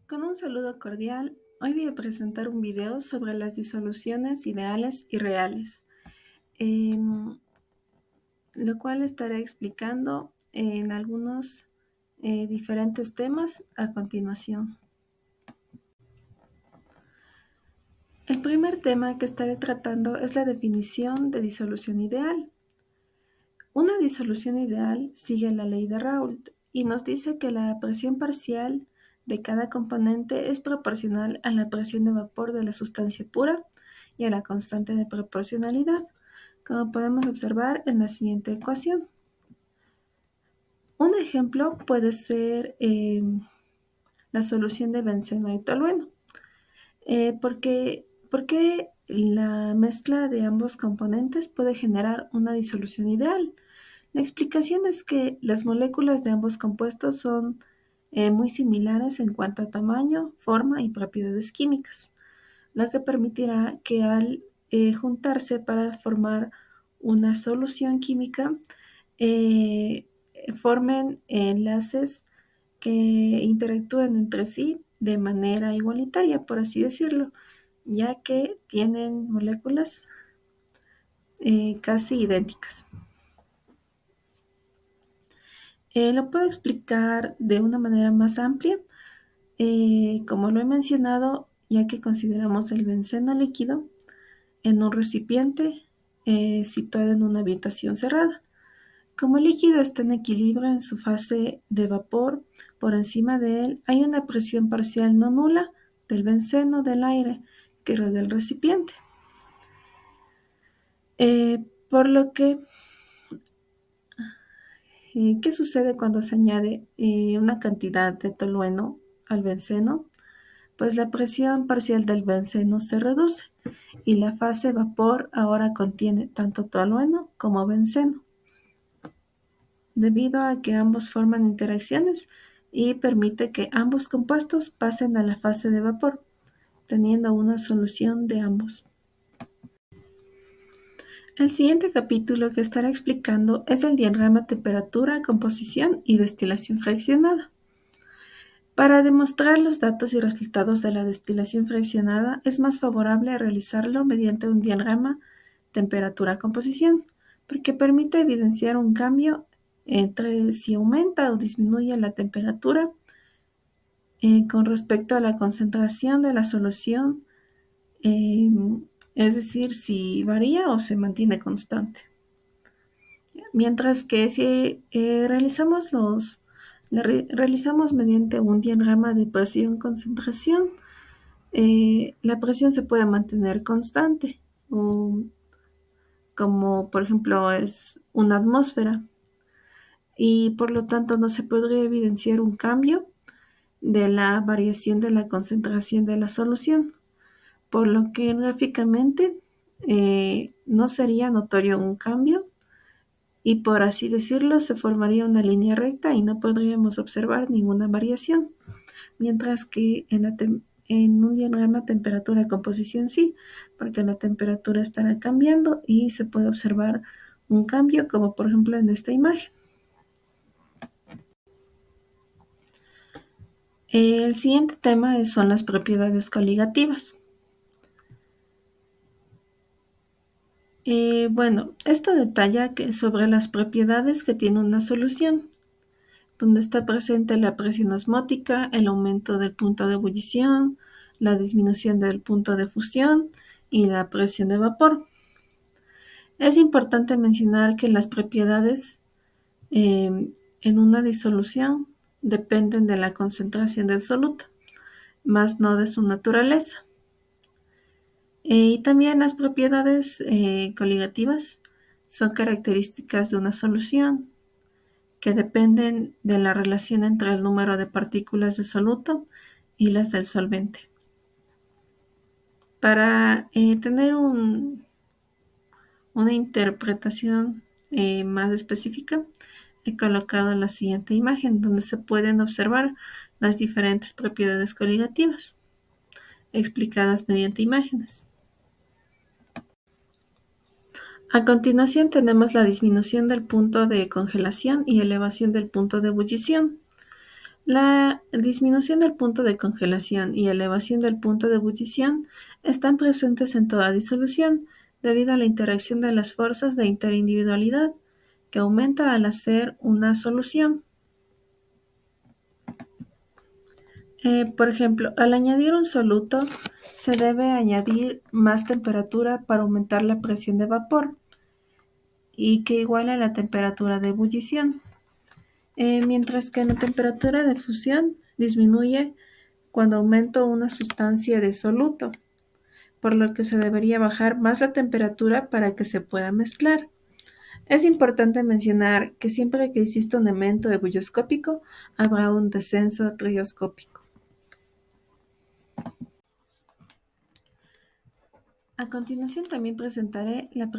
Con un saludo cordial, hoy voy a presentar un video sobre las disoluciones ideales y reales, em, lo cual estaré explicando en algunos diferentes temas a continuación. El primer tema que estaré tratando es la definición de disolución ideal. Una disolución ideal sigue la ley de Raoult y nos dice que la presión parcial de cada componente es proporcional a la presión de vapor de la sustancia pura y a la constante de proporcionalidad, como podemos observar en la siguiente ecuación. Un ejemplo puede ser la solución de benceno y tolueno, porque la mezcla de ambos componentes puede generar una disolución ideal. La explicación es que las moléculas de ambos compuestos son muy similares en cuanto a tamaño, forma y propiedades químicas, lo que permitirá que al juntarse para formar una solución química, eh, formen enlaces que interactúen entre sí de manera igualitaria, por así decirlo, ya que tienen moléculas casi idénticas. Lo puedo explicar de una manera más amplia, como lo he mencionado, ya que consideramos el benceno líquido en un recipiente situado en una habitación cerrada. Como el líquido está en equilibrio en su fase de vapor, por encima de él hay una presión parcial no nula del benceno del aire que rodea el recipiente. Por lo que, ¿qué sucede cuando se añade una cantidad de tolueno al benceno? Pues la presión parcial del benceno se reduce y la fase vapor ahora contiene tanto tolueno como benceno, debido a que ambos forman interacciones y permite que ambos compuestos pasen a la fase de vapor, teniendo una solución de ambos. El siguiente capítulo que estaré explicando es el diagrama temperatura, composición y destilación fraccionada. Para demostrar los datos y resultados de la destilación fraccionada es más favorable realizarlo mediante un diagrama temperatura-composición, porque permite evidenciar un cambio entre si aumenta o disminuye la temperatura con respecto a la concentración de la solución, eh, es decir, si varía o se mantiene constante. Mientras que si realizamos mediante un diagrama de presión-concentración, la presión se puede mantener constante, como por ejemplo es una atmósfera, y por lo tanto no se podría evidenciar un cambio de la variación de la concentración de la solución, por lo que gráficamente no sería notorio un cambio y, por así decirlo, se formaría una línea recta y no podríamos observar ninguna variación, mientras que en un diagrama temperatura-composición sí, porque la temperatura estará cambiando y se puede observar un cambio, como por ejemplo en esta imagen. El siguiente tema son las propiedades coligativas. Bueno, esto detalla sobre las propiedades que tiene una solución, donde está presente la presión osmótica, el aumento del punto de ebullición, la disminución del punto de fusión y la presión de vapor. Es importante mencionar que las propiedades en una disolución dependen de la concentración del soluto, más no de su naturaleza. Y también las propiedades coligativas son características de una solución que dependen de la relación entre el número de partículas de soluto y las del solvente. Para tener una interpretación más específica, he colocado la siguiente imagen donde se pueden observar las diferentes propiedades coligativas explicadas mediante imágenes. A continuación tenemos la disminución del punto de congelación y elevación del punto de ebullición. La disminución del punto de congelación y elevación del punto de ebullición están presentes en toda disolución debido a la interacción de las fuerzas de interindividualidad, que aumenta al hacer una solución. Por ejemplo, al añadir un soluto, se debe añadir más temperatura para aumentar la presión de vapor y que iguale a la temperatura de ebullición, mientras que la temperatura de fusión disminuye cuando aumento una sustancia de soluto, por lo que se debería bajar más la temperatura para que se pueda mezclar. Es importante mencionar que siempre que exista un evento ebullioscópico, habrá un descenso rioscópico. A continuación también presentaré la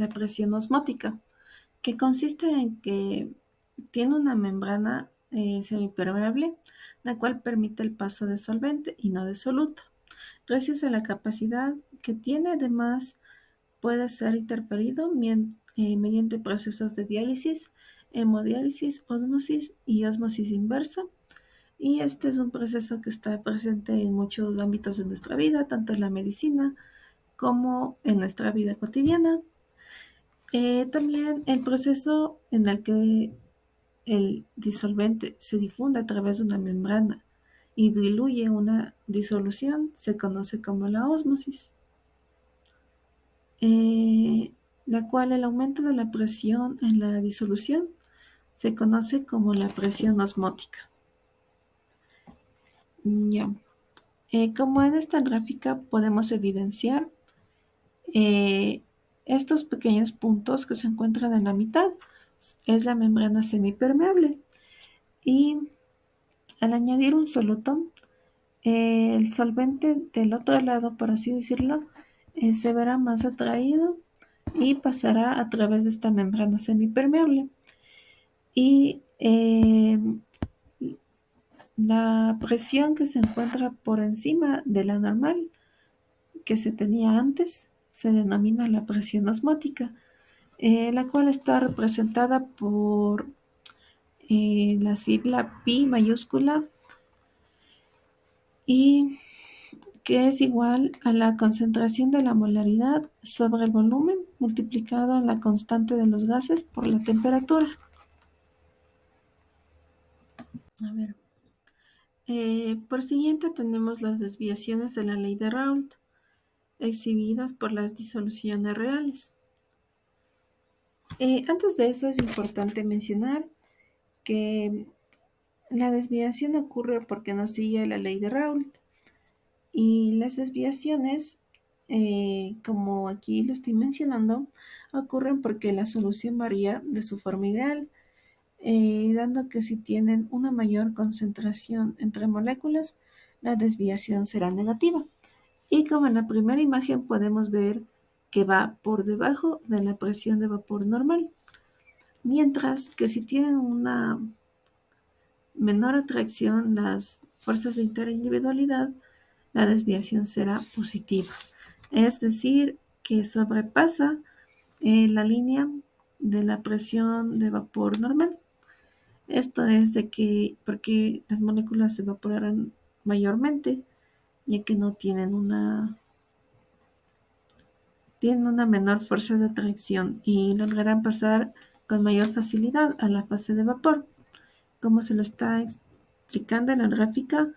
presión osmótica, que consiste en que tiene una membrana semipermeable, la cual permite el paso de solvente y no de soluto. Gracias a la capacidad que tiene, además, puede ser interferido mediante procesos de diálisis, hemodiálisis, ósmosis y ósmosis inversa. Y este es un proceso que está presente en muchos ámbitos de nuestra vida, tanto en la medicina como en nuestra vida cotidiana. También el proceso en el que el disolvente se difunde a través de una membrana y diluye una disolución se conoce como la ósmosis, la cual el aumento de la presión en la disolución se conoce como la presión osmótica. Ya. Como en esta gráfica podemos evidenciar eh, estos pequeños puntos que se encuentran en la mitad, es la membrana semipermeable. Y al añadir un soluto, el solvente del otro lado, por así decirlo, se verá más atraído y pasará a través de esta membrana semipermeable. Y la presión que se encuentra por encima de la normal que se tenía antes se denomina la presión osmótica, la cual está representada por la sigla pi mayúscula y que es igual a la concentración de la molaridad sobre el volumen multiplicado en la constante de los gases por la temperatura. A ver. Por siguiente tenemos las desviaciones de la ley de Raoult, exhibidas por las disoluciones reales. Antes de eso es importante mencionar que la desviación ocurre porque no sigue la ley de Raoult. Y las desviaciones, como aquí lo estoy mencionando, ocurren porque la solución varía de su forma ideal, dando que si tienen una mayor concentración entre moléculas, la desviación será negativa. Y como en la primera imagen podemos ver que va por debajo de la presión de vapor normal, mientras que si tienen una menor atracción las fuerzas de interindividualidad, la desviación será positiva. Es decir, que sobrepasa la línea de la presión de vapor normal. Esto es de que porque las moléculas se evaporarán mayormente, ya que no tienen una menor fuerza de atracción y lograrán pasar con mayor facilidad a la fase de vapor, como se lo está explicando en la gráfica,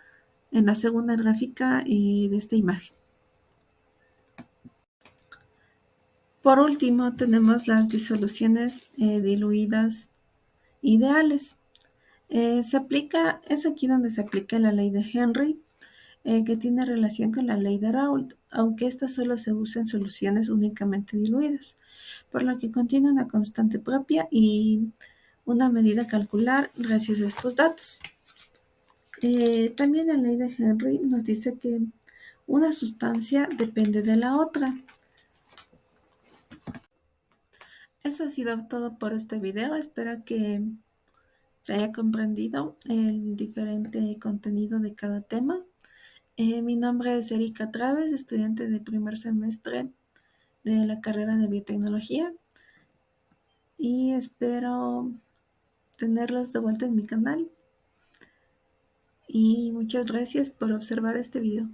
en la segunda gráfica de esta imagen. Por último, tenemos las disoluciones diluidas ideales. Es aquí donde se aplica la ley de Henry, que tiene relación con la ley de Raoult, aunque esta solo se usa en soluciones únicamente diluidas, por lo que contiene una constante propia y una medida a calcular gracias a estos datos. También la ley de Henry nos dice que una sustancia depende de la otra. Eso ha sido todo por este video. Espero que se haya comprendido el diferente contenido de cada tema. Mi nombre es Erika Traves, estudiante de primer semestre de la carrera de biotecnología y espero tenerlos de vuelta en mi canal. y muchas gracias por observar este video.